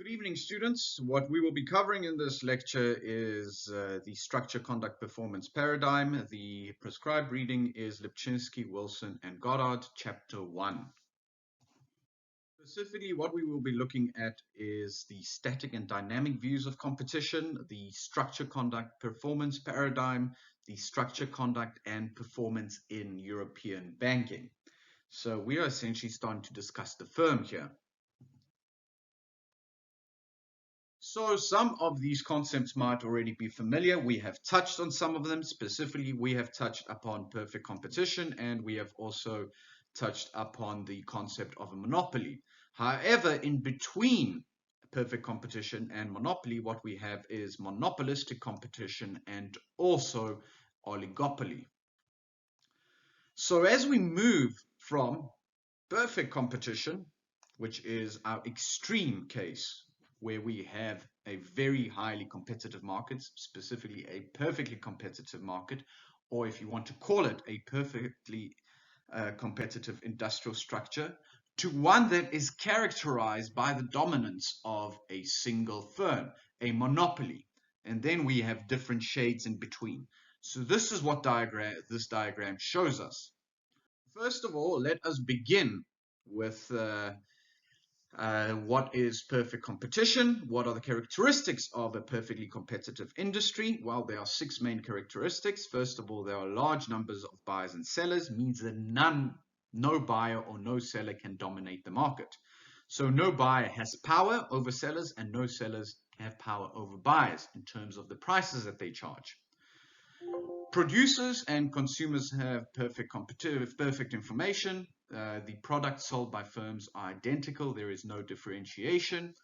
Good evening, students. What we will be covering in this lecture is the structure, conduct, performance paradigm. The prescribed reading is Lipchinsky, Wilson, and Goddard, Chapter 1. Specifically, what we will be looking at is the static and dynamic views of competition, the structure, conduct, performance paradigm, the structure, conduct, and performance in European banking. So we are essentially starting to discuss the firm here. So some of these concepts might already be familiar. We have touched on some of them. Specifically, we have touched upon perfect competition, and we have also touched upon the concept of a monopoly. However, in between perfect competition and monopoly, what we have is monopolistic competition and also oligopoly. So as we move from perfect competition, which is our extreme case, where we have a very highly competitive market, specifically a perfectly competitive market, or if you want to call it a perfectly competitive industrial structure, to one that is characterized by the dominance of a single firm, a monopoly. And then we have different shades in between. So this is what this diagram shows us. First of all, let us begin with what is perfect competition? What are the characteristics of a perfectly competitive industry? Well, there are 6 main characteristics. First of all, there are large numbers of buyers and sellers, means that no buyer or no seller can dominate the market. So no buyer has power over sellers and no sellers have power over buyers in terms of the prices that they charge. Producers and consumers have perfect information. The products sold by firms are identical. There is no differentiation.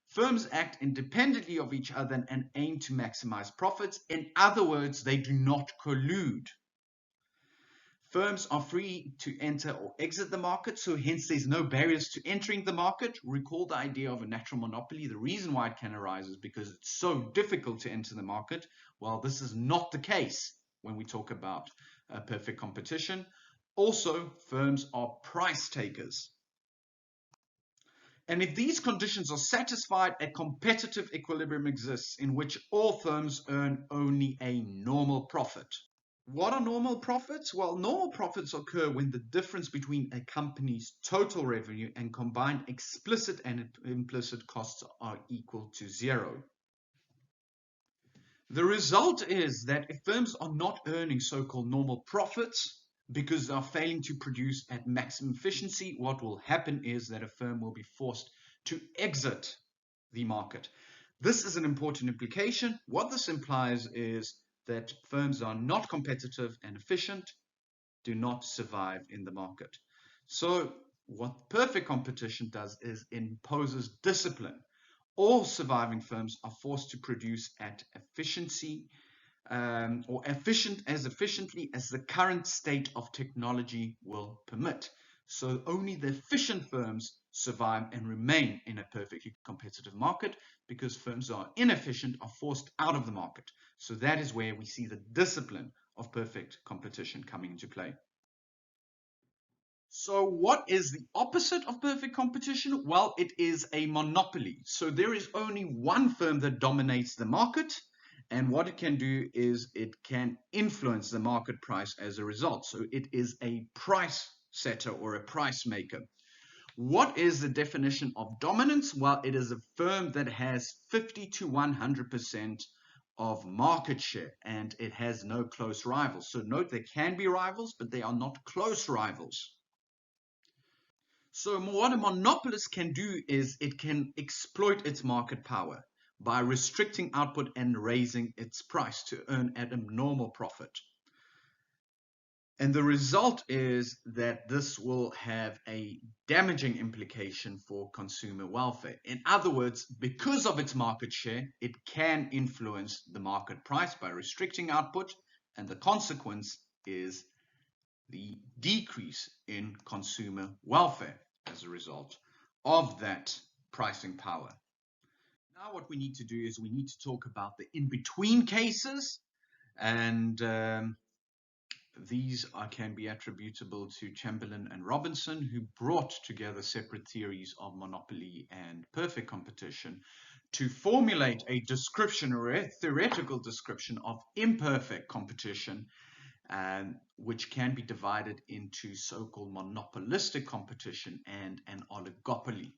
Firms act independently of each other and aim to maximize profits. In other words, they do not collude. Firms are free to enter or exit the market, so hence there's no barriers to entering the market. Recall the idea of a natural monopoly. The reason why it can arise is because it's so difficult to enter the market. Well, this is not the case when we talk about perfect competition. Also, firms are price takers. And if these conditions are satisfied, a competitive equilibrium exists in which all firms earn only a normal profit. What are normal profits? Well, normal profits occur when the difference between a company's total revenue and combined explicit and implicit costs are equal to 0. The result is that if firms are not earning so-called normal profits because they are failing to produce at maximum efficiency, what will happen is that a firm will be forced to exit the market. This is an important implication. What this implies is that firms are not competitive and efficient, do not survive in the market. So what perfect competition does is imposes discipline. All surviving firms are forced to produce at efficiency or efficiently as the current state of technology will permit. So only the efficient firms survive and remain in a perfectly competitive market, because firms that are inefficient are forced out of the market. So that is where we see the discipline of perfect competition coming into play. So what is the opposite of perfect competition? Well, it is a monopoly. So there is only one firm that dominates the market, and what it can do is it can influence the market price as a result. So it is a price setter or a price maker. What is the definition of dominance? Well, it is a firm that has 50 to 100% of market share, and it has no close rivals. So note, there can be rivals, but they are not close rivals. So what a monopolist can do is it can exploit its market power by restricting output and raising its price to earn an abnormal profit. And the result is that this will have a damaging implication for consumer welfare. In other words, because of its market share, it can influence the market price by restricting output, and the consequence is the decrease in consumer welfare as a result of that pricing power. Now what we need to do is we need to talk about the in-between cases, and can be attributable to Chamberlain and Robinson, who brought together separate theories of monopoly and perfect competition to formulate a description or a theoretical description of imperfect competition, which can be divided into so-called monopolistic competition and an oligopoly.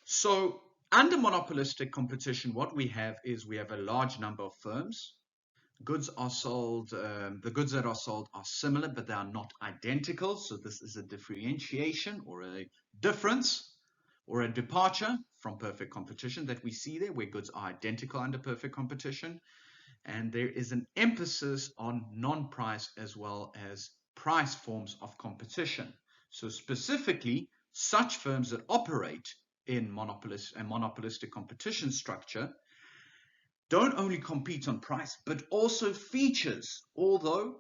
So under monopolistic competition, what we have is we have a large number of firms. Goods are sold, the goods that are sold are similar, but they are not identical. So this is a differentiation or a difference or a departure from perfect competition that we see there, where goods are identical under perfect competition. And there is an emphasis on non-price as well as price forms of competition. So specifically, such firms that operate in monopolistic competition structure don't only compete on price, but also features, although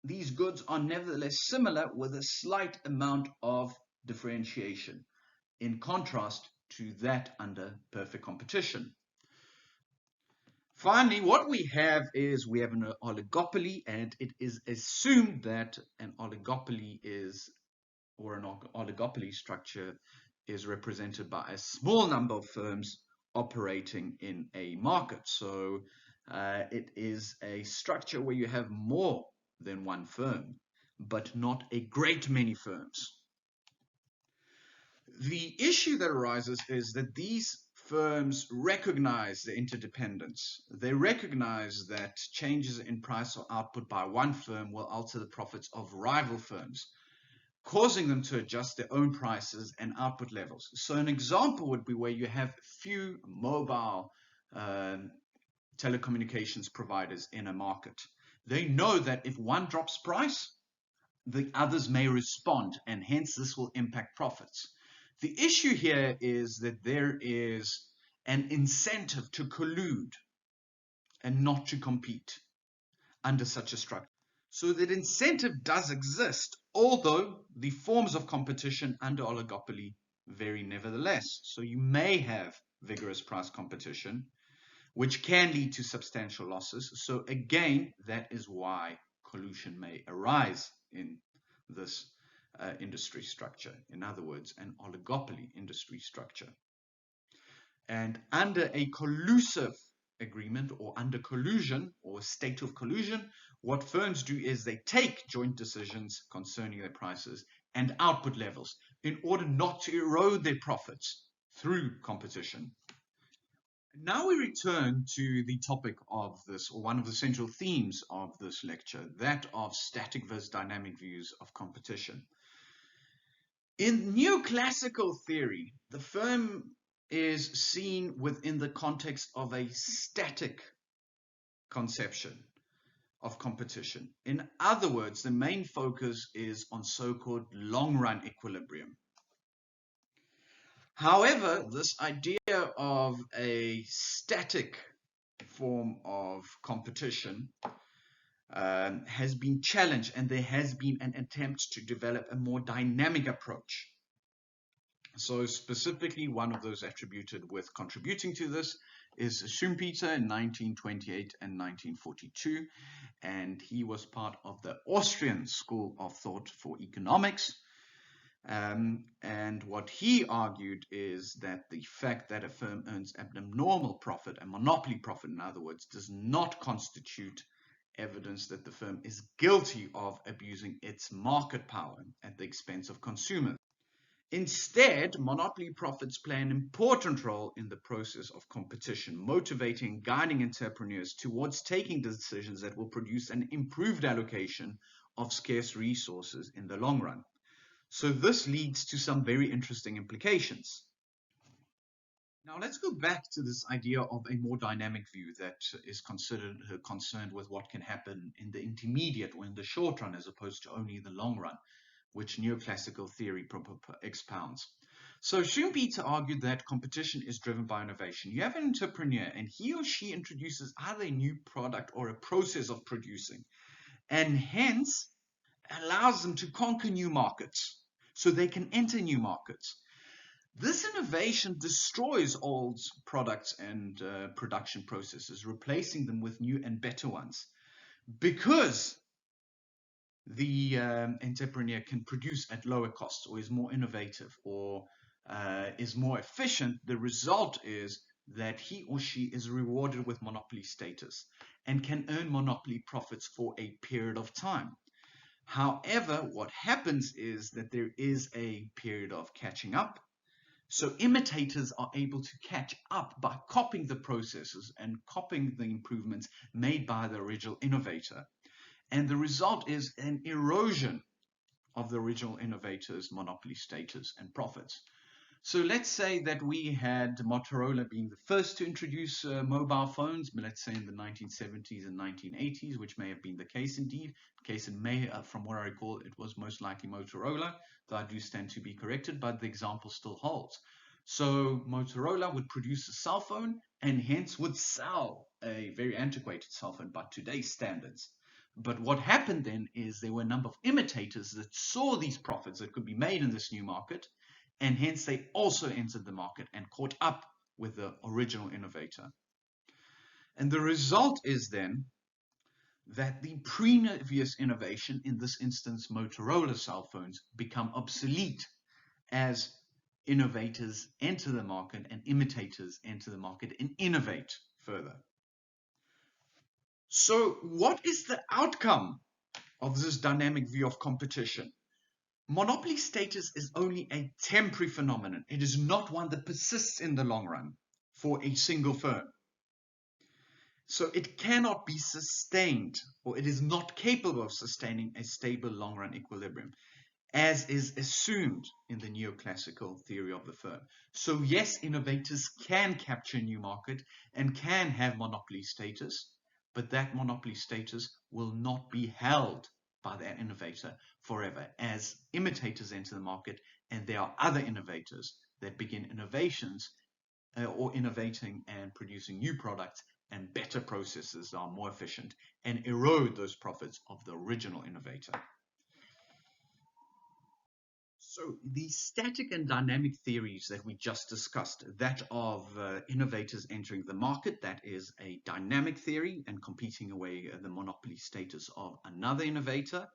these goods are nevertheless similar with a slight amount of differentiation, in contrast to that under perfect competition. Finally, what we have is we have an oligopoly, and it is assumed that an oligopoly is, or an oligopoly structure is represented by a small number of firms operating in a market. So it is a structure where you have more than one firm, but not a great many firms. The issue that arises is that these firms recognize the interdependence. They recognize that changes in price or output by one firm will alter the profits of rival firms, causing them to adjust their own prices and output levels. So an example would be where you have few mobile telecommunications providers in a market. They know that if one drops price, the others may respond, and hence this will impact profits. The issue here is that there is an incentive to collude and not to compete under such a structure. So that incentive does exist, although the forms of competition under oligopoly vary nevertheless. So you may have vigorous price competition, which can lead to substantial losses. So again, that is why collusion may arise in this industry structure. In other words, an oligopoly industry structure. And under a collusive agreement or under collusion or state of collusion, what firms do is they take joint decisions concerning their prices and output levels in order not to erode their profits through competition. Now we return to the topic of this, or one of the central themes of this lecture, that of static versus dynamic views of competition. In neoclassical theory, the firm is seen within the context of a static conception of competition. In other words, the main focus is on so-called long-run equilibrium. However, this idea of a static form of competition has been challenged, and there has been an attempt to develop a more dynamic approach. So specifically, one of those attributed with contributing to this is Schumpeter in 1928 and 1942, and he was part of the Austrian school of thought for economics. And what he argued is that the fact that a firm earns abnormal profit, a monopoly profit in other words, does not constitute evidence that the firm is guilty of abusing its market power at the expense of consumers. Instead, monopoly profits play an important role in the process of competition, motivating and guiding entrepreneurs towards taking decisions that will produce an improved allocation of scarce resources in the long run. So this leads to some very interesting implications. Now let's go back to this idea of a more dynamic view that is concerned with what can happen in the intermediate or in the short run as opposed to only the long run, which neoclassical theory expounds. So Schumpeter argued that competition is driven by innovation. You have an entrepreneur and he or she introduces either a new product or a process of producing, and hence allows them to conquer new markets so they can enter new markets. This innovation destroys old products and production processes, replacing them with new and better ones. Because the entrepreneur can produce at lower costs, or is more innovative, or is more efficient, the result is that he or she is rewarded with monopoly status and can earn monopoly profits for a period of time. However, what happens is that there is a period of catching up. So imitators are able to catch up by copying the processes and copying the improvements made by the original innovator. And the result is an erosion of the original innovator's monopoly status and profits. So let's say that we had Motorola being the first to introduce mobile phones, but let's say in the 1970s and 1980s, which may have been the case indeed. The case in May, from what I recall, it was most likely Motorola, though I do stand to be corrected, but the example still holds. So Motorola would produce a cell phone and hence would sell a very antiquated cell phone by today's standards. But what happened then is there were a number of imitators that saw these profits that could be made in this new market, and hence they also entered the market and caught up with the original innovator. And the result is then that the previous innovation, in this instance Motorola cell phones, become obsolete as innovators enter the market and imitators enter the market and innovate further. So what is the outcome of this dynamic view of competition? Monopoly status is only a temporary phenomenon. It is not one that persists in the long run for a single firm. So it cannot be sustained, or it is not capable of sustaining a stable long-run equilibrium, as is assumed in the neoclassical theory of the firm. So yes, innovators can capture a new market and can have monopoly status, but that monopoly status will not be held by that innovator forever, as imitators enter the market and there are other innovators that begin innovations or innovating and producing new products and better processes that are more efficient and erode those profits of the original innovator. So the static and dynamic theories that we just discussed, that of innovators entering the market, that is a dynamic theory and competing away the monopoly status of another innovator,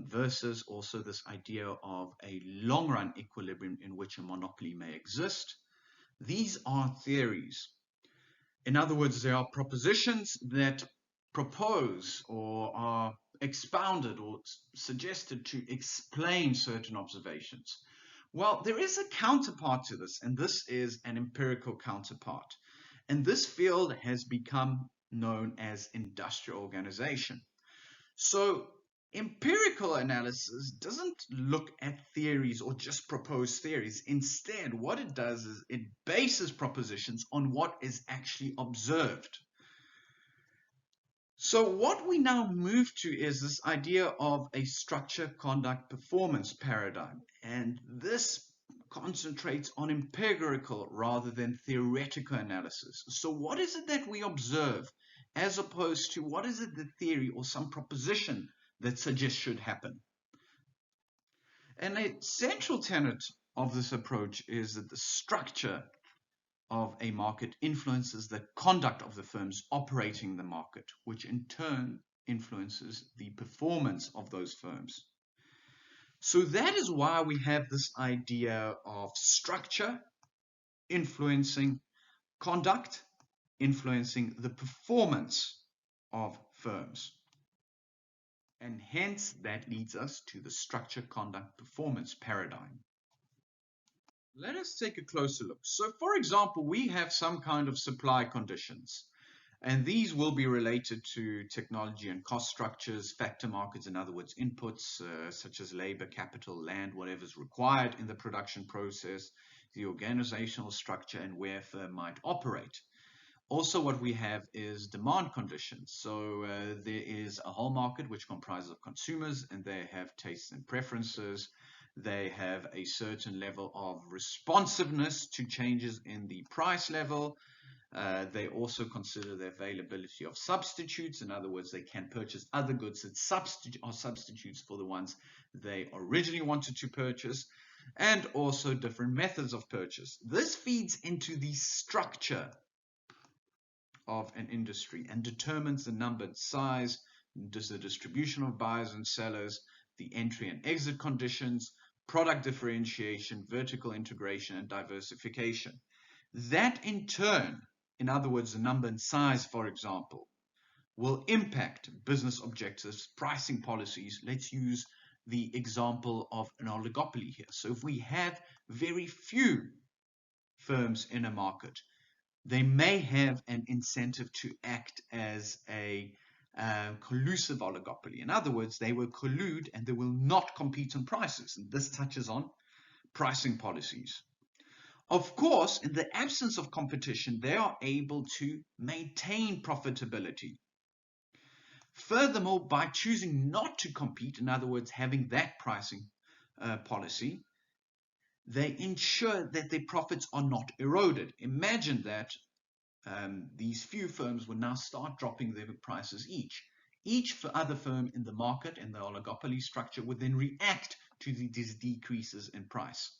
versus also this idea of a long-run equilibrium in which a monopoly may exist. These are theories. In other words, there are propositions that propose or are expounded or suggested to explain certain observations. Well, there is a counterpart to this, and this is an empirical counterpart. And this field has become known as industrial organization. So empirical analysis doesn't look at theories or just propose theories. Instead, what it does is it bases propositions on what is actually observed. So what we now move to is this idea of a structure, conduct, performance paradigm. And this concentrates on empirical rather than theoretical analysis. So what is it that we observe as opposed to what is it the theory or some proposition that suggests should happen? And a central tenet of this approach is that the structure of a market influences the conduct of the firms operating the market, which in turn influences the performance of those firms. So that is why we have this idea of structure influencing conduct, influencing the performance of firms. And hence that leads us to the structure, conduct, performance paradigm. Let us take a closer look. So for example, we have some kind of supply conditions, and these will be related to technology and cost structures, factor markets, in other words, inputs such as labor, capital, land, whatever is required in the production process, the organizational structure, and where a firm might operate. Also, what we have is demand conditions. So there is a whole market which comprises of consumers, and they have tastes and preferences. They have a certain level of responsiveness to changes in the price level. They also consider the availability of substitutes. In other words, they can purchase other goods that are substitutes for the ones they originally wanted to purchase, and also different methods of purchase. This feeds into the structure of an industry and determines the number, size, the distribution of buyers and sellers, the entry and exit conditions, product differentiation, vertical integration, and diversification. That in turn, in other words, the number and size, for example, will impact business objectives, pricing policies. Let's use the example of an oligopoly here. So if we have very few firms in a market, they may have an incentive to act as a collusive oligopoly. In other words, they will collude and they will not compete on prices. And this touches on pricing policies. Of course, in the absence of competition, they are able to maintain profitability. Furthermore, by choosing not to compete, in other words, having that pricing policy, they ensure that their profits are not eroded. Imagine that these few firms will now start dropping their prices each. Each other firm in the market and the oligopoly structure would then react to these decreases in price.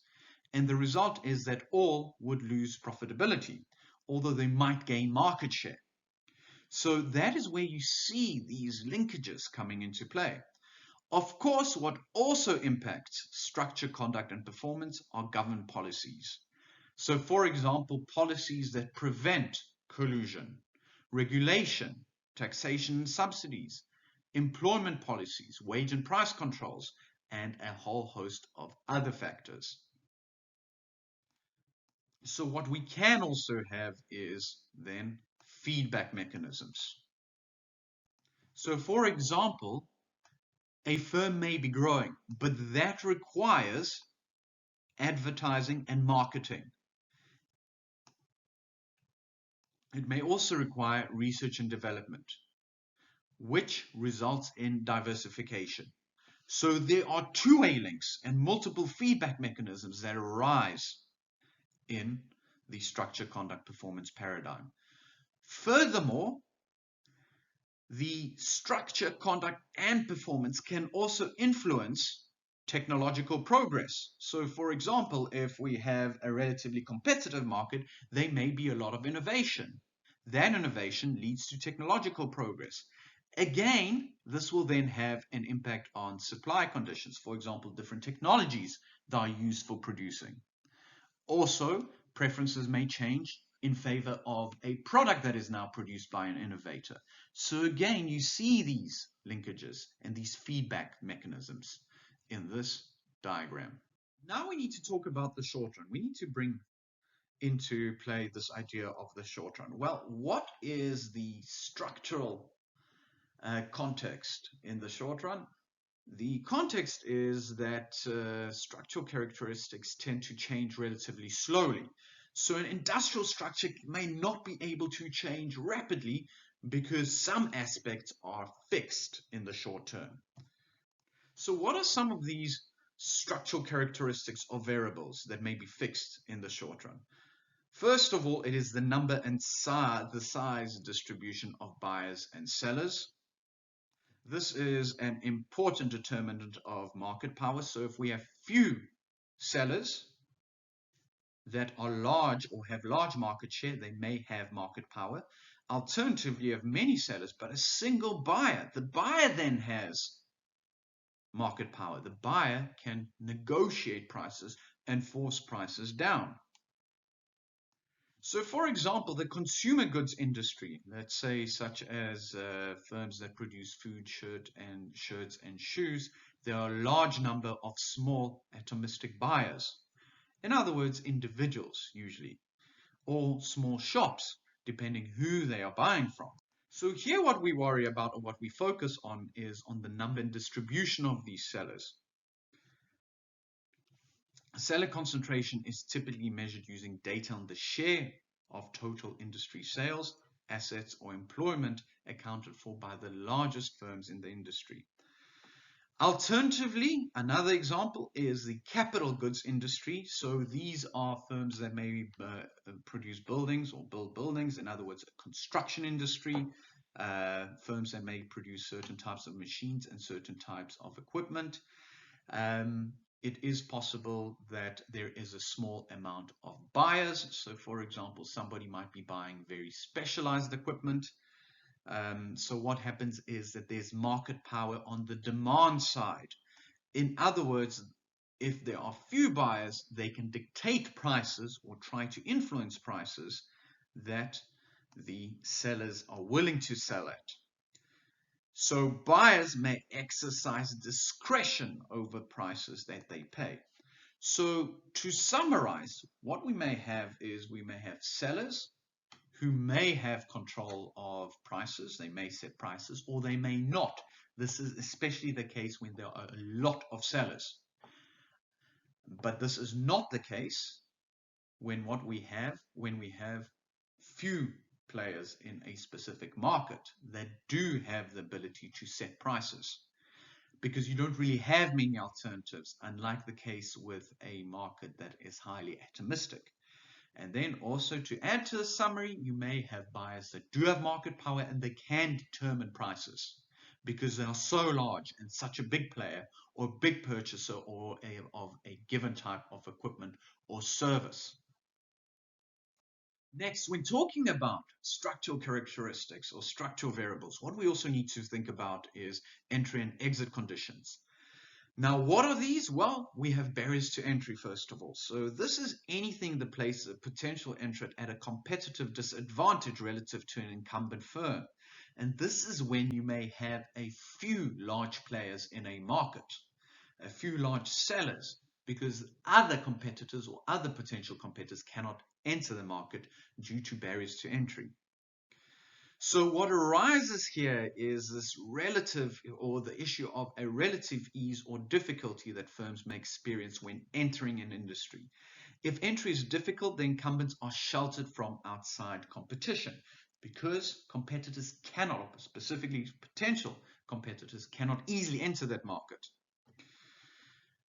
And the result is that all would lose profitability, although they might gain market share. So that is where you see these linkages coming into play. Of course, what also impacts structure, conduct, and performance are government policies. So, for example, policies that prevent collusion, regulation, taxation and subsidies, employment policies, wage and price controls, and a whole host of other factors. So what we can also have is then feedback mechanisms. So for example, a firm may be growing, but that requires advertising and marketing. It may also require research and development, which results in diversification. So there are two-way links and multiple feedback mechanisms that arise in the structure, conduct, performance paradigm. Furthermore, the structure, conduct, and performance can also influence technological progress. So for example, if we have a relatively competitive market, there may be a lot of innovation. That innovation leads to technological progress. Again, this will then have an impact on supply conditions. For example, different technologies that are used for producing. Also, preferences may change in favor of a product that is now produced by an innovator. So again, you see these linkages and these feedback mechanisms in this diagram. Now we need to talk about the short run. We need to bring into play this idea of the short run. Well, what is the structural context in the short run? The context is that structural characteristics tend to change relatively slowly. So an industrial structure may not be able to change rapidly because some aspects are fixed in the short term. So what are some of these structural characteristics or variables that may be fixed in the short run? First of all, it is the number and the size distribution of buyers and sellers. This is an important determinant of market power. So if we have few sellers that are large or have large market share, they may have market power. Alternatively, you have many sellers, but a single buyer. The buyer then has market power. The buyer can negotiate prices and force prices down. So for example, the consumer goods industry, let's say such as firms that produce food, shirts and shoes, there are a large number of small atomistic buyers. In other words, individuals usually, or small shops, depending who they are buying from. So here what we worry about or what we focus on is on the number and distribution of these sellers. Seller concentration is typically measured using data on the share of total industry sales, assets, or employment accounted for by the largest firms in the industry. Alternatively, another example is the capital goods industry. So these are firms that may produce buildings or build buildings. In other words, a construction industry, firms that may produce certain types of machines and certain types of equipment. It is possible that there is a small amount of buyers. So for example, somebody might be buying very specialized equipment. So what happens is that there's market power on the demand side. In other words, if there are few buyers, they can dictate prices or try to influence prices that the sellers are willing to sell at. So buyers may exercise discretion over prices that they pay. So to summarize, what we may have is we may have sellers who may have control of prices. They may set prices or they may not. This is especially the case when there are a lot of sellers. But this is not the case when we have few players in a specific market that do have the ability to set prices, because you don't really have many alternatives, unlike the case with a market that is highly atomistic. And then also, to add to the summary, you may have buyers that do have market power and they can determine prices because they are so large and such a big player or big purchaser or of a given type of equipment or service. Next, when talking about structural characteristics or structural variables, what we also need to think about is entry and exit conditions. Now, what are these? Well, we have barriers to entry, first of all. So this is anything that places a potential entrant at a competitive disadvantage relative to an incumbent firm. And this is when you may have a few large players in a market, a few large sellers, because other competitors or other potential competitors cannot enter the market due to barriers to entry. So what arises here is this relative, or the issue of a relative ease or difficulty that firms may experience when entering an industry. If entry is difficult, the incumbents are sheltered from outside competition because competitors cannot, specifically potential competitors, cannot easily enter that market.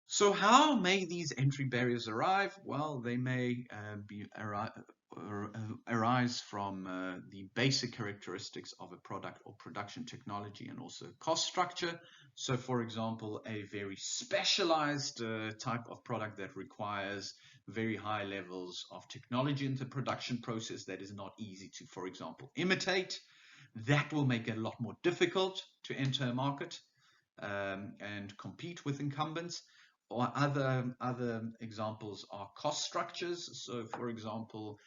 So how may these entry barriers arrive? Well, they may arise from the basic characteristics of a product or production technology and also cost structure. So for example, a very specialized type of product that requires very high levels of technology in the production process that is not easy to, for example, imitate. That will make it a lot more difficult to enter a market and compete with incumbents. Or other examples are cost structures. So for example,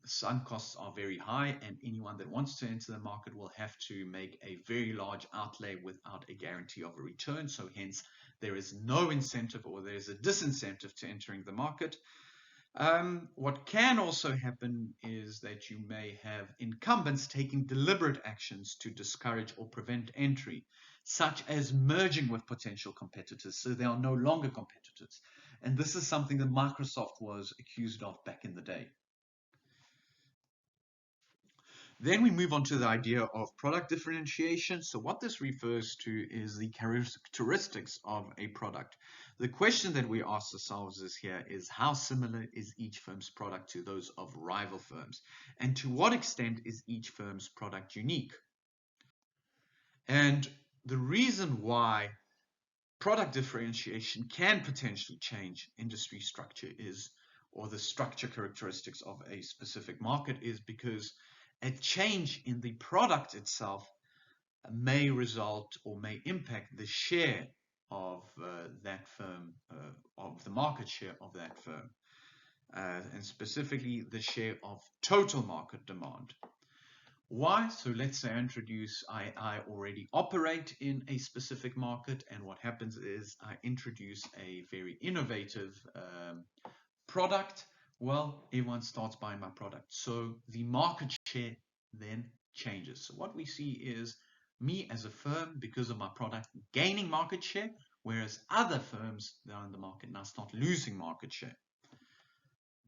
some costs are very high and anyone that wants to enter the market will have to make a very large outlay without a guarantee of a return. So hence there is no incentive, or there is a disincentive to entering the market. What can also happen is that you may have incumbents taking deliberate actions to discourage or prevent entry, such as merging with potential competitors, so they are no longer competitors. And this is something that Microsoft was accused of back in the day. Then we move on to the idea of product differentiation. So what this refers to is the characteristics of a product. The question that we ask ourselves is how similar is each firm's product to those of rival firms? And to what extent is each firm's product unique? And the reason why product differentiation can potentially change industry structure or the structure characteristics of a specific market, is because a change in the product itself may result or may impact the share of that firm, of the market share of that firm, and specifically the share of total market demand. Why? So let's say I already operate in a specific market, and what happens is I introduce a very innovative product. Well, everyone starts buying my product. So the market share then changes. So what we see is me as a firm, because of my product, gaining market share, whereas other firms that are in the market now start losing market share.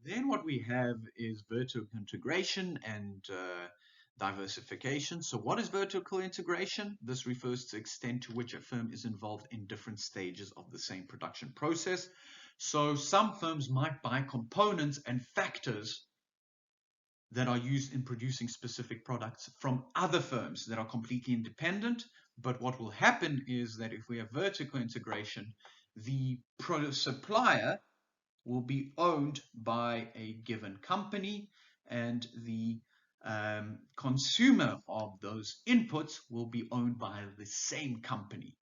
Then what we have is vertical integration and diversification. So what is vertical integration? This refers to the extent to which a firm is involved in different stages of the same production process. So some firms might buy components and factors that are used in producing specific products from other firms that are completely independent. But what will happen is that if we have vertical integration, the supplier will be owned by a given company, and the consumer of those inputs will be owned by the same company.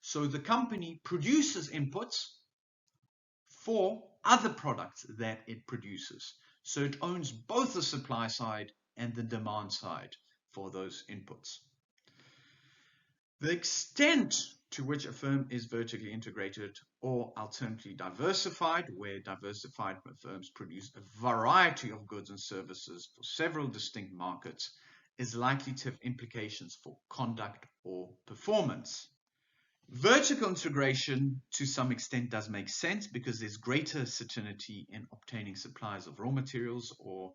So the company produces inputs for other products that it produces. So it owns both the supply side and the demand side for those inputs. The extent to which a firm is vertically integrated or alternatively diversified, where diversified firms produce a variety of goods and services for several distinct markets, is likely to have implications for conduct or performance. Vertical integration to some extent does make sense because there's greater certainty in obtaining supplies of raw materials or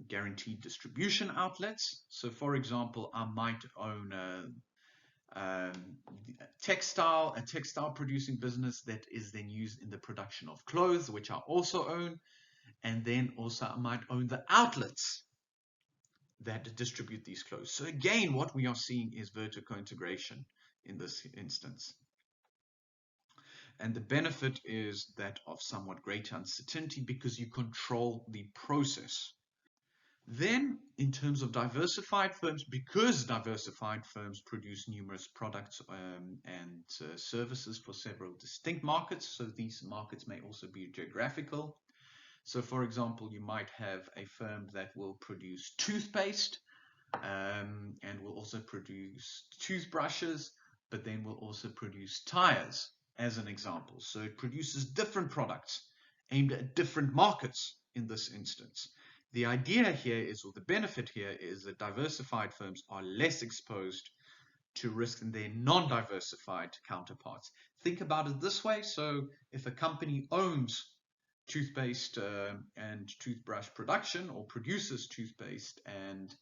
guaranteed distribution outlets. So for example, I might own a textile producing business that is then used in the production of clothes, which I also own, and then also I might own the outlets that distribute these clothes. So again, what we are seeing is vertical integration in this instance. And the benefit is that of somewhat greater uncertainty because you control the process. Then, in terms of diversified firms, because diversified firms produce numerous products and services for several distinct markets, so these markets may also be geographical. So, for example, you might have a firm that will produce toothpaste and will also produce toothbrushes, but then will also produce tires, as an example. So it produces different products aimed at different markets in this instance. The idea here is, or the benefit here is that diversified firms are less exposed to risk than their non-diversified counterparts. Think about it this way. So if a company owns toothpaste and toothbrush production, or produces toothpaste and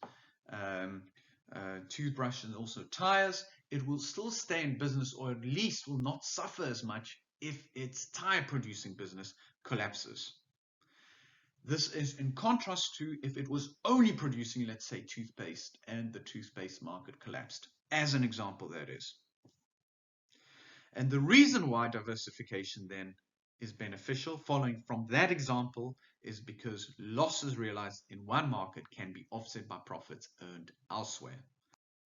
toothbrush and also tires, it will still stay in business, or at least will not suffer as much if its tire producing business collapses. This is in contrast to if it was only producing, let's say, toothpaste and the toothpaste market collapsed, as an example, that is. And the reason why diversification then is beneficial, following from that example, is because losses realized in one market can be offset by profits earned elsewhere.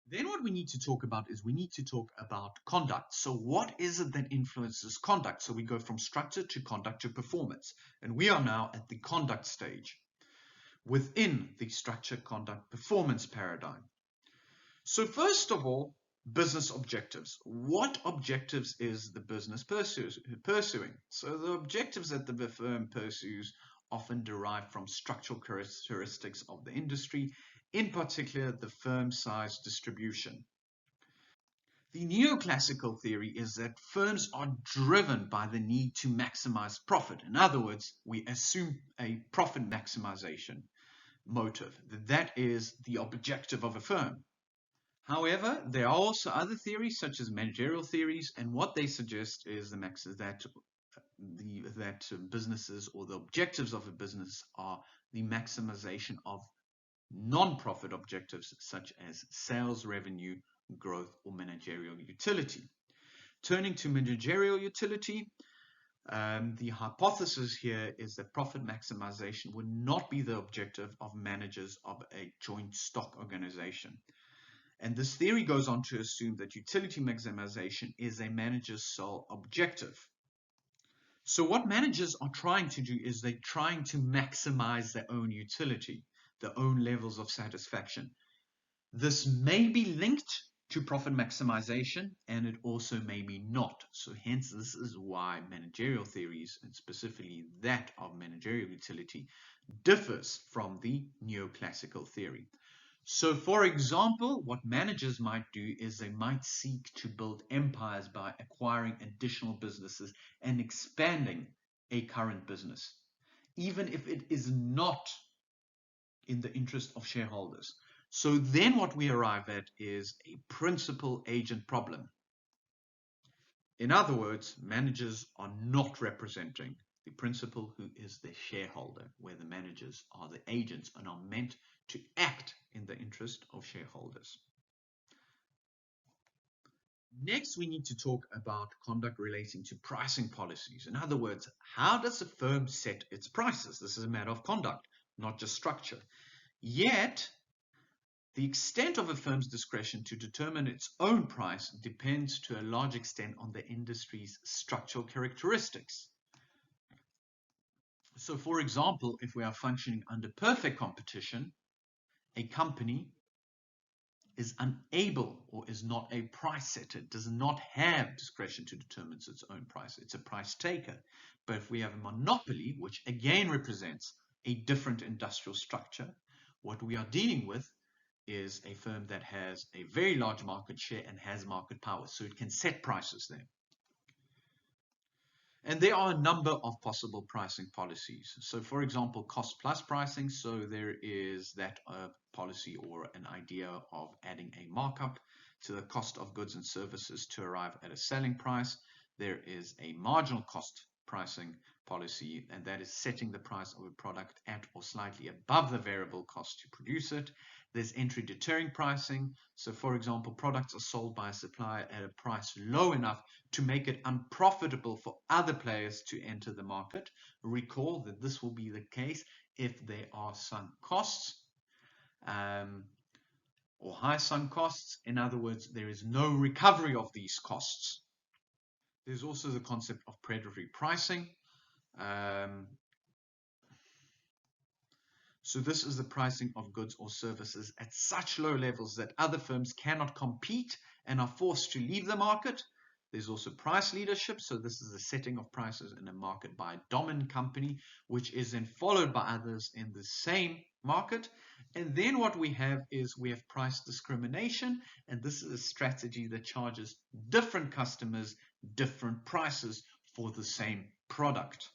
Then what we need to talk about is we need to talk about conduct. So what is it that influences conduct? So we go from structure to conduct to performance. And we are now at the conduct stage within the structure, conduct, performance paradigm. So first of all, business objectives. What objectives is the business pursuing? So the objectives that the firm pursues often derive from structural characteristics of the industry, in particular the firm size distribution. The neoclassical theory is that firms are driven by the need to maximize profit. In other words, we assume a profit maximization motive. That is the objective of a firm. However, there are also other theories such as managerial theories, and what they suggest is that businesses, or the objectives of a business, are the maximization of non-profit objectives such as sales, revenue, growth, or managerial utility. Turning to managerial utility, the hypothesis here is that profit maximization would not be the objective of managers of a joint stock organization. And this theory goes on to assume that utility maximization is a manager's sole objective. So what managers are trying to do is they're trying to maximize their own utility, their own levels of satisfaction. This may be linked to profit maximization, and it also may be not. So hence, this is why managerial theories, and specifically that of managerial utility, differs from the neoclassical theory. So for example, what managers might do is they might seek to build empires by acquiring additional businesses and expanding a current business, even if it is not in the interest of shareholders. So then what we arrive at is a principal-agent problem. In other words, managers are not representing the principal, who is the shareholder, where the managers are the agents and are meant to act in the interest of shareholders. Next, we need to talk about conduct relating to pricing policies. In other words, how does a firm set its prices? This is a matter of conduct, not just structure. Yet, the extent of a firm's discretion to determine its own price depends to a large extent on the industry's structural characteristics. So, for example, if we are functioning under perfect competition, a company is unable or is not a price setter, does not have discretion to determine its own price. It's a price taker. But if we have a monopoly, which again represents a different industrial structure, what we are dealing with is a firm that has a very large market share and has market power, so it can set prices there. And there are a number of possible pricing policies. So for example, cost plus pricing. So there is that policy or an idea of adding a markup to the cost of goods and services to arrive at a selling price. There is a marginal cost pricing policy, and that is setting the price of a product at or slightly above the variable cost to produce it. There's entry deterring pricing. So for example, products are sold by a supplier at a price low enough to make it unprofitable for other players to enter the market. Recall that this will be the case if there are sunk costs or high sunk costs. In other words, there is no recovery of these costs. There's also the concept of predatory pricing. So this is the pricing of goods or services at such low levels that other firms cannot compete and are forced to leave the market. There's also price leadership. So this is the setting of prices in a market by a dominant company, which is then followed by others in the same market. And then what we have is we have price discrimination. And this is a strategy that charges different customers different prices for the same product.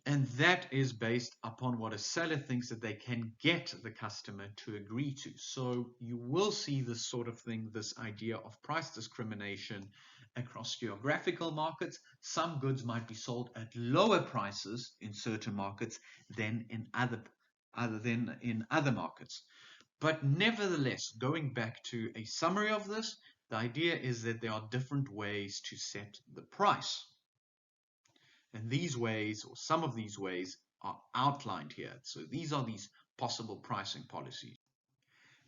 And that is based upon what a seller thinks that they can get the customer to agree to. So you will see this sort of thing, this idea of price discrimination across geographical markets. Some goods might be sold at lower prices in certain markets than in other markets. But nevertheless, going back to a summary of this, the idea is that there are different ways to set the price. And these ways, or some of these ways, are outlined here. So these are these possible pricing policies.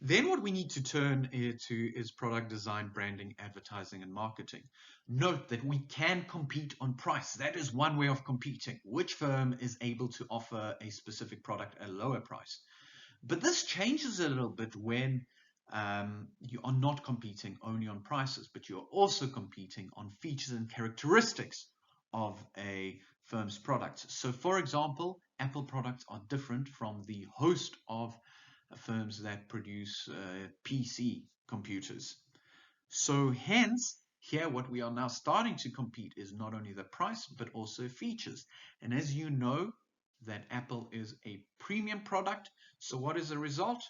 Then what we need to turn to is product design, branding, advertising, and marketing. Note that we can compete on price. That is one way of competing. Which firm is able to offer a specific product at a lower price? But this changes a little bit when you are not competing only on prices, but you're also competing on features and characteristics of a firm's products. So for example, Apple products are different from the host of firms that produce PC computers. So hence, here what we are now starting to compete is not only the price, but also features. And as you know, that Apple is a premium product. So what is the result?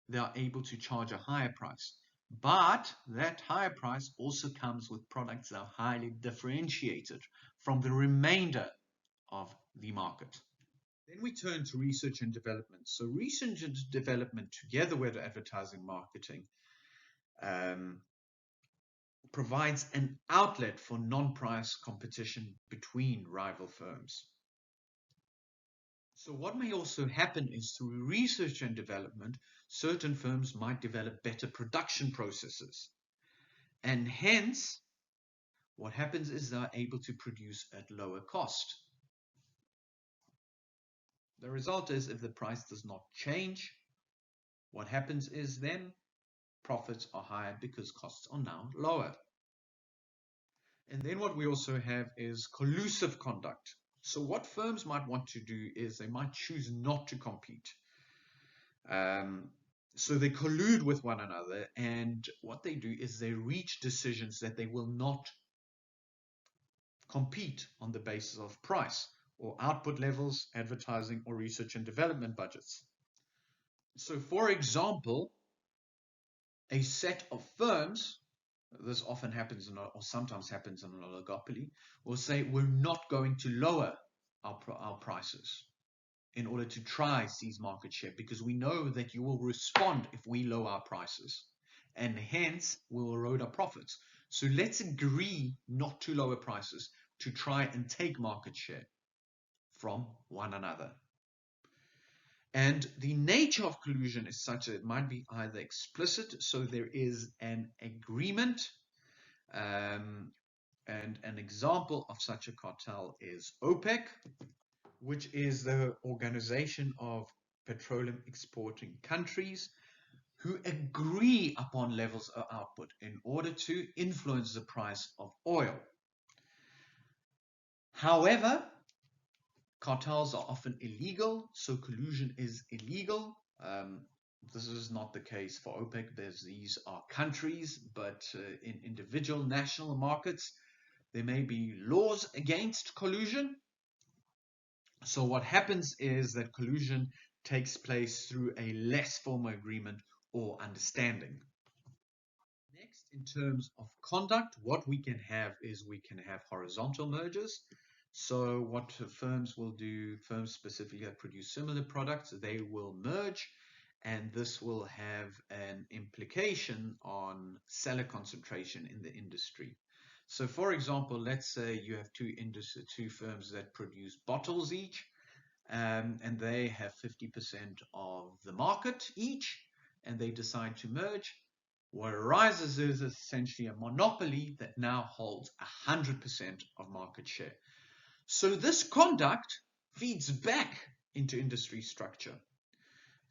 They are able to charge a higher price. But that higher price also comes with products that are highly differentiated from the remainder of the market. Then we turn to research and development. So research and development together with advertising marketing provides an outlet for non-price competition between rival firms. So what may also happen is through research and development, certain firms might develop better production processes. And hence, what happens is they are able to produce at lower cost. The result is if the price does not change, what happens is then profits are higher because costs are now lower. And then what we also have is collusive conduct. So what firms might want to do is they might choose not to compete. So they collude with one another, and what they do is they reach decisions that they will not compete on the basis of price or output levels, advertising, or research and development budgets. So for example, a set of firms, this often happens or sometimes happens in an oligopoly, will say we're not going to lower our prices in order to try seize market share, because we know that you will respond if we lower our prices, and hence we'll erode our profits. So let's agree not to lower prices to try and take market share from one another. And the nature of collusion is such that it might be either explicit, so there is an agreement, and an example of such a cartel is OPEC, which is the Organization of Petroleum Exporting Countries, who agree upon levels of output in order to influence the price of oil. However, cartels are often illegal, so collusion is illegal. This is not the case for OPEC. These are countries, but in individual national markets, there may be laws against collusion. So what happens is that collusion takes place through a less formal agreement or understanding. Next, in terms of conduct, what we can have is we can have horizontal mergers. So what firms will do, firms specifically that produce similar products, they will merge, and this will have an implication on seller concentration in the industry. So for example, let's say you have two firms that produce bottles each, and they have 50% of the market each, and they decide to merge. What arises is essentially a monopoly that now holds 100% of market share. So this conduct feeds back into industry structure.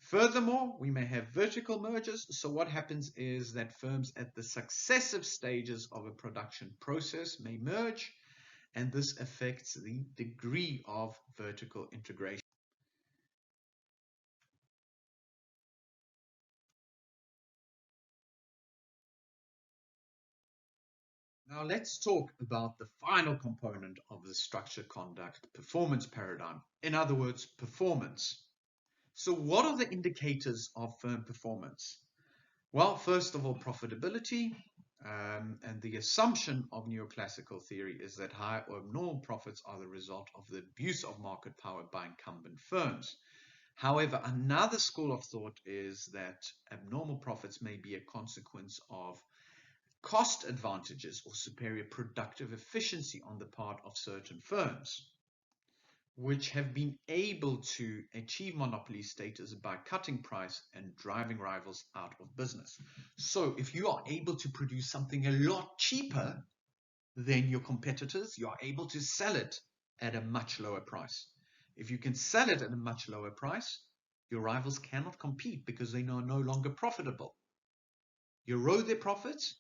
Furthermore, we may have vertical mergers. So what happens is that firms at the successive stages of a production process may merge, and this affects the degree of vertical integration. Now let's talk about the final component of the structured conduct performance paradigm. In other words, performance. So what are the indicators of firm performance? Well, first of all, profitability. And the assumption of neoclassical theory is that high or abnormal profits are the result of the abuse of market power by incumbent firms. However, another school of thought is that abnormal profits may be a consequence of cost advantages or superior productive efficiency on the part of certain firms, which have been able to achieve monopoly status by cutting price and driving rivals out of business. So if you are able to produce something a lot cheaper than your competitors, you are able to sell it at a much lower price. If you can sell it at a much lower price, your rivals cannot compete because they are no longer profitable. You erode their profits,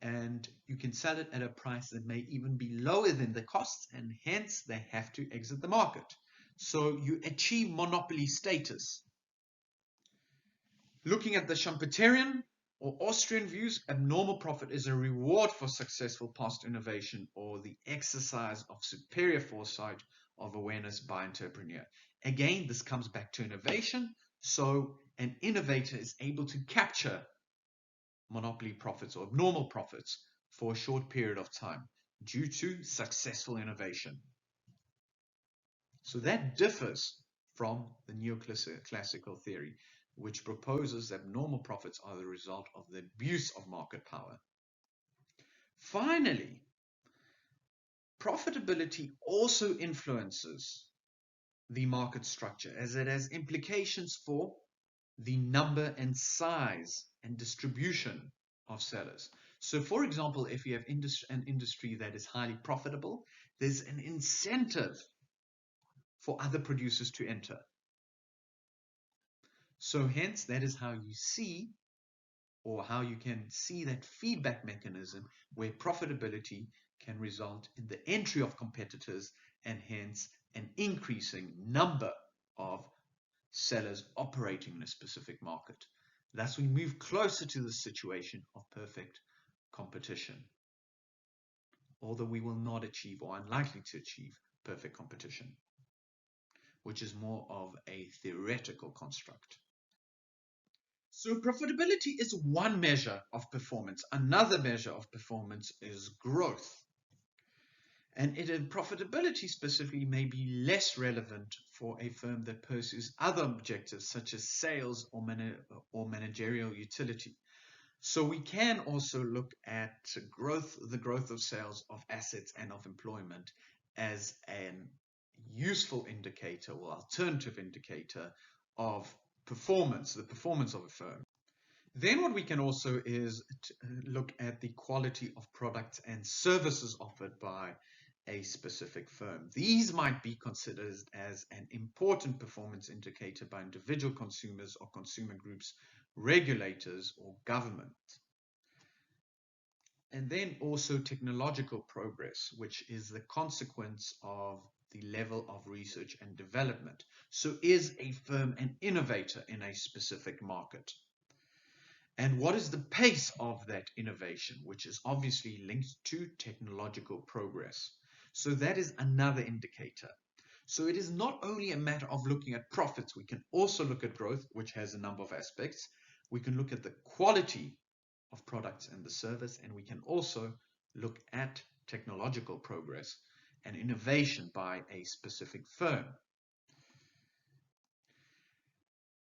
and you can sell it at a price that may even be lower than the costs, and hence they have to exit the market. So you achieve monopoly status. Looking at the Schumpeterian or Austrian views, abnormal profit is a reward for successful past innovation or the exercise of superior foresight of awareness by entrepreneur. Again, this comes back to innovation. So an innovator is able to capture monopoly profits or abnormal profits for a short period of time due to successful innovation. So that differs from the neoclassical theory, which proposes that abnormal profits are the result of the abuse of market power. Finally, profitability also influences the market structure, as it has implications for the number and size and distribution of sellers. So for example, if you have an industry that is highly profitable, there's an incentive for other producers to enter. So hence, that is how you see, or how you can see that feedback mechanism where profitability can result in the entry of competitors and hence an increasing number of sellers operating in a specific market. Thus, we move closer to the situation of perfect competition, although we will not achieve or unlikely to achieve perfect competition, which is more of a theoretical construct. So profitability is one measure of performance. Another measure of performance is growth. And profitability specifically may be less relevant for a firm that pursues other objectives such as sales or managerial utility. So we can also look at the growth of sales of assets and of employment as an useful indicator or alternative indicator of performance, the performance of a firm. Then what we can also is look at the quality of products and services offered by a specific firm. These might be considered as an important performance indicator by individual consumers or consumer groups, regulators, or government. And then also technological progress, which is the consequence of the level of research and development. So is a firm an innovator in a specific market? And what is the pace of that innovation, which is obviously linked to technological progress? So that is another indicator. So it is not only a matter of looking at profits, we can also look at growth, which has a number of aspects. We can look at the quality of products and the service, and we can also look at technological progress and innovation by a specific firm.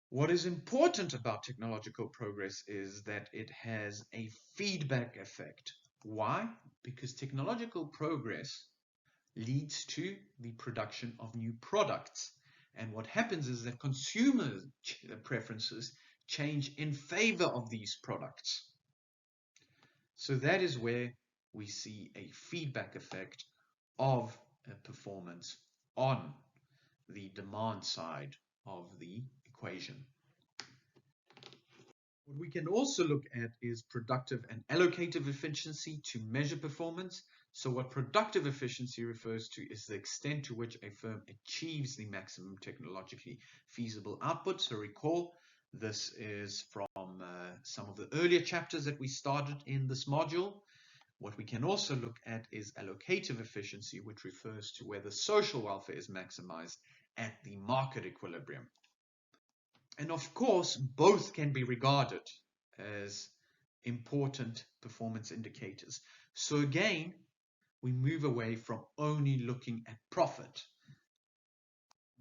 What is important about technological progress is that it has a feedback effect. Why? Because technological progress leads to the production of new products. And what happens is that consumer preferences change in favor of these products. So that is where we see a feedback effect of performance on the demand side of the equation. What we can also look at is productive and allocative efficiency to measure performance. So what productive efficiency refers to is the extent to which a firm achieves the maximum technologically feasible output. So recall, this is from some of the earlier chapters that we started in this module. What we can also look at is allocative efficiency, which refers to whether social welfare is maximized at the market equilibrium. And of course, both can be regarded as important performance indicators. So again, we move away from only looking at profit.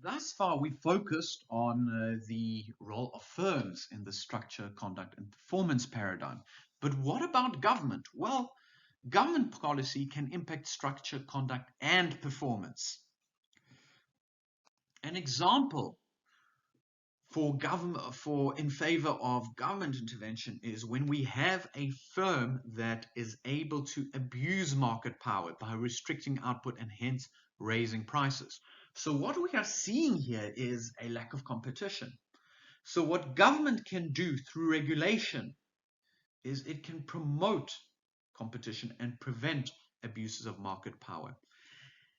Thus far, we focused on the role of firms in the structure, conduct, and performance paradigm. But what about government? Well, government policy can impact structure, conduct, and performance. An example in favor of government intervention is when we have a firm that is able to abuse market power by restricting output and hence raising prices. So what we are seeing here is a lack of competition. So what government can do through regulation is it can promote competition and prevent abuses of market power.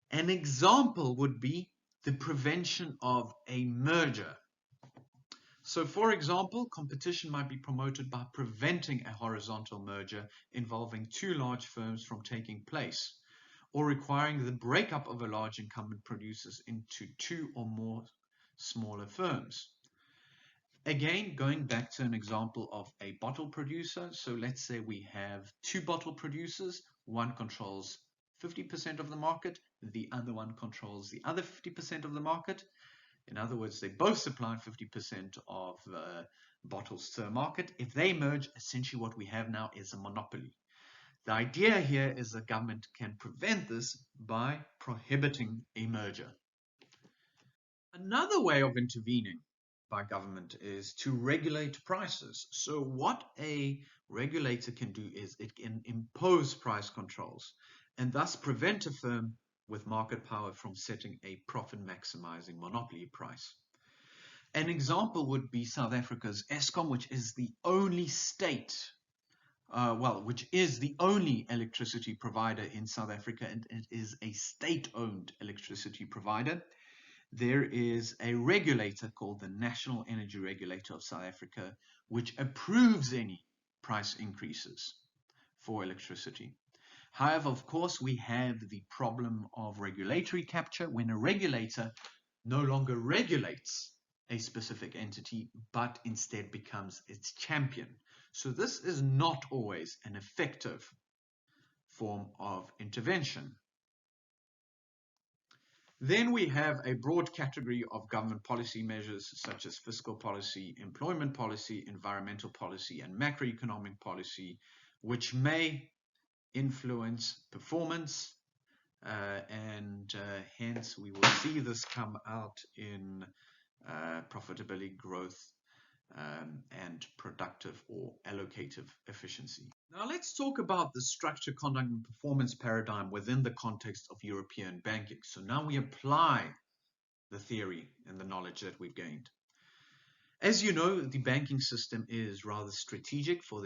An example would be the prevention of a merger. So, for example, competition might be promoted by preventing a horizontal merger involving two large firms from taking place, or requiring the breakup of a large incumbent producers into two or more smaller firms. Again, going back to an example of a bottle producer. So let's say we have two bottle producers. One controls 50% of the market, the other one controls the other 50% of the market. In other words, they both supply 50% of bottles to the market. If they merge, essentially what we have now is a monopoly. The idea here is that government can prevent this by prohibiting a merger. Another way of intervening by government is to regulate prices. So what a regulator can do is it can impose price controls and thus prevent a firm with market power from setting a profit-maximizing monopoly price. An example would be South Africa's Eskom, which is the only which is the only electricity provider in South Africa, and it is a state-owned electricity provider. There is a regulator called the National Energy Regulator of South Africa, which approves any price increases for electricity. However, of course, we have the problem of regulatory capture when a regulator no longer regulates a specific entity, but instead becomes its champion. So this is not always an effective form of intervention. Then we have a broad category of government policy measures such as fiscal policy, employment policy, environmental policy, and macroeconomic policy, which may influence performance, and hence we will see this come out in profitability, growth, and productive or allocative efficiency. Now let's talk about the structure, conduct, and performance paradigm within the context of European banking. So now we apply the theory and the knowledge that we've gained. As you know, the banking system is rather strategic for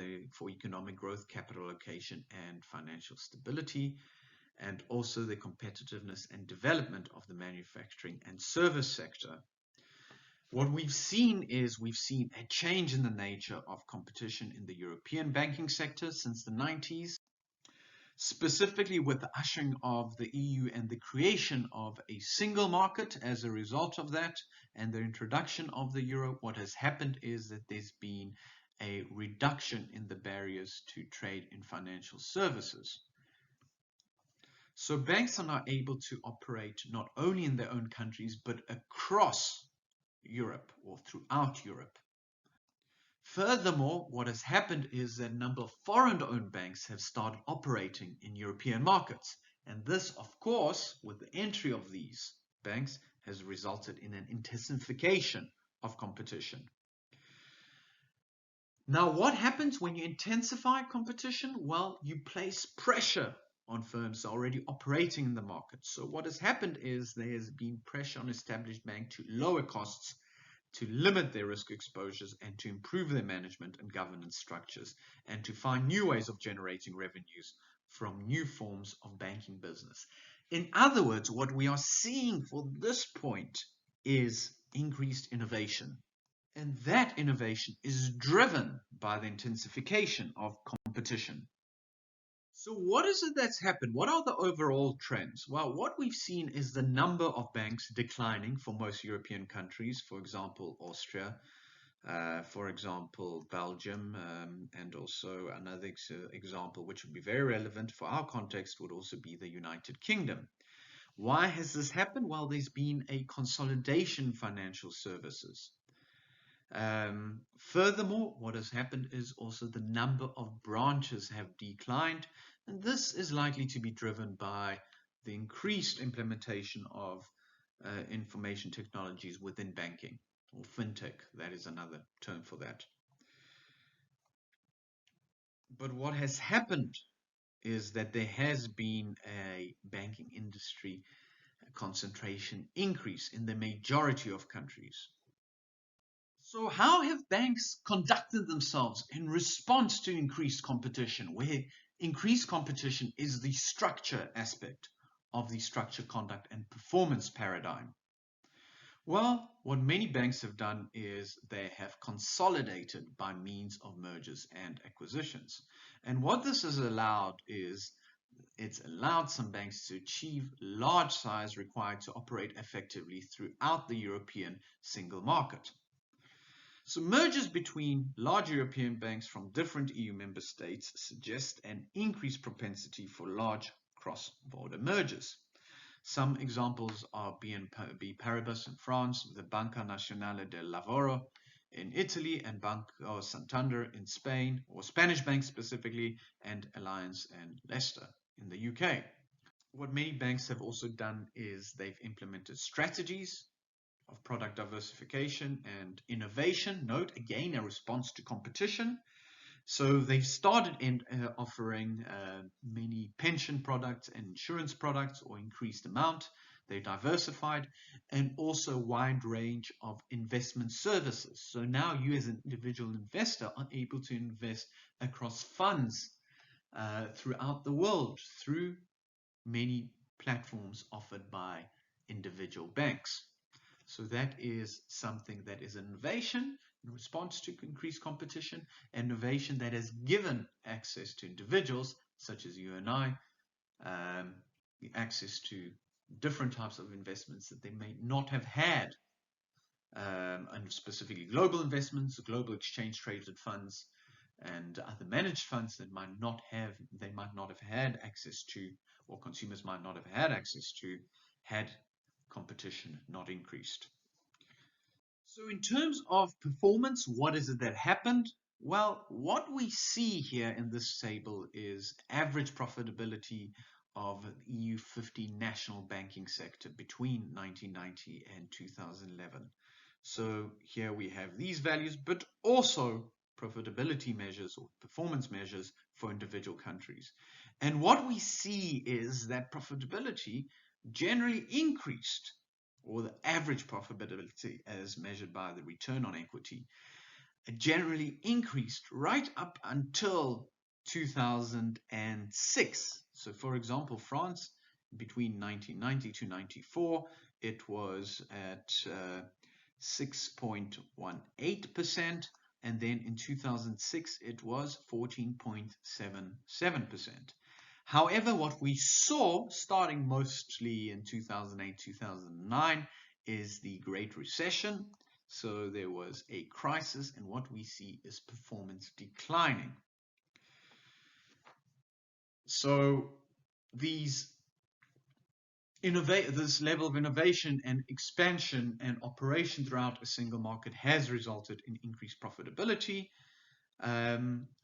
economic growth, capital allocation, and financial stability, and also the competitiveness and development of the manufacturing and service sector. What we've seen is a change in the nature of competition in the European banking sector since the 90s, specifically with the ushering of the EU and the creation of a single market. As a result of that and the introduction of the euro, what has happened is that there's been a reduction in the barriers to trade in financial services. So banks are now able to operate not only in their own countries, but across Europe or throughout Europe. Furthermore, what has happened is that a number of foreign-owned banks have started operating in European markets. And this, of course, with the entry of these banks, has resulted in an intensification of competition. Now, what happens when you intensify competition? Well, you place pressure on firms already operating in the market. So what has happened is there has been pressure on established banks to lower costs, to limit their risk exposures, and to improve their management and governance structures, and to find new ways of generating revenues from new forms of banking business. In other words, what we are seeing for this point is increased innovation. And that innovation is driven by the intensification of competition. So what is it that's happened? What are the overall trends? Well, what we've seen is the number of banks declining for most European countries, for example, Austria, for example, Belgium, and also another example which would be very relevant for our context would also be the United Kingdom. Why has this happened? Well, there's been a consolidation in financial services. Furthermore, what has happened is also the number of branches have declined, and this is likely to be driven by the increased implementation of information technologies within banking, or fintech. That is another term for that. But what has happened is that there has been a banking industry concentration increase in the majority of countries. So how have banks conducted themselves in response to increased competition, where increased competition is the structure aspect of the structure, conduct, and performance paradigm? Well, what many banks have done is they have consolidated by means of mergers and acquisitions. And what this has allowed is it's allowed some banks to achieve large size required to operate effectively throughout the European single market. So mergers between large European banks from different EU member states suggest an increased propensity for large cross-border mergers. Some examples are BNP Paribas in France, the Banca Nazionale del Lavoro in Italy, and Banco Santander in Spain, or Spanish banks specifically, and Alliance and Leicester in the UK. What many banks have also done is they've implemented strategies of product diversification and innovation. Note again a response to competition. So they've started in offering many pension products and insurance products, or increased amount. They diversified, and also a wide range of investment services. So now you as an individual investor are able to invest across funds throughout the world through many platforms offered by individual banks. So that is something that is an innovation in response to increased competition, innovation that has given access to individuals such as you and I, access to different types of investments that they may not have had, and specifically global investments, global exchange traded funds, and other managed funds that they might not have had access to, or consumers might not have had access to, had competition not increased. So in terms of performance, what is it that happened? Well, what we see here in this table is average profitability of the EU 50 national banking sector between 1990 and 2011. So here we have these values, but also profitability measures or performance measures for individual countries. And what we see is that profitability generally increased, or the average profitability as measured by the return on equity, generally increased right up until 2006. So, for example, France between 1990 to 94, it was at 6.18%, and then in 2006 it was 14.77%. However, what we saw starting mostly in 2008, 2009 is the Great Recession. So there was a crisis, and what we see is performance declining. So these this level of innovation and expansion and operation throughout a single market has resulted in increased profitability.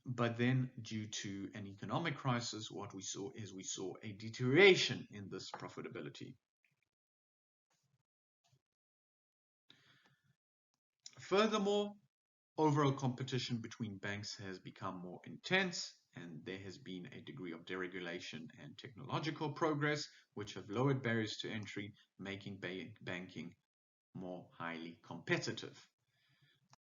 But then, due to an economic crisis, what we saw is we saw a deterioration in this profitability. Furthermore, overall competition between banks has become more intense, and there has been a degree of deregulation and technological progress, which have lowered barriers to entry, making banking more highly competitive.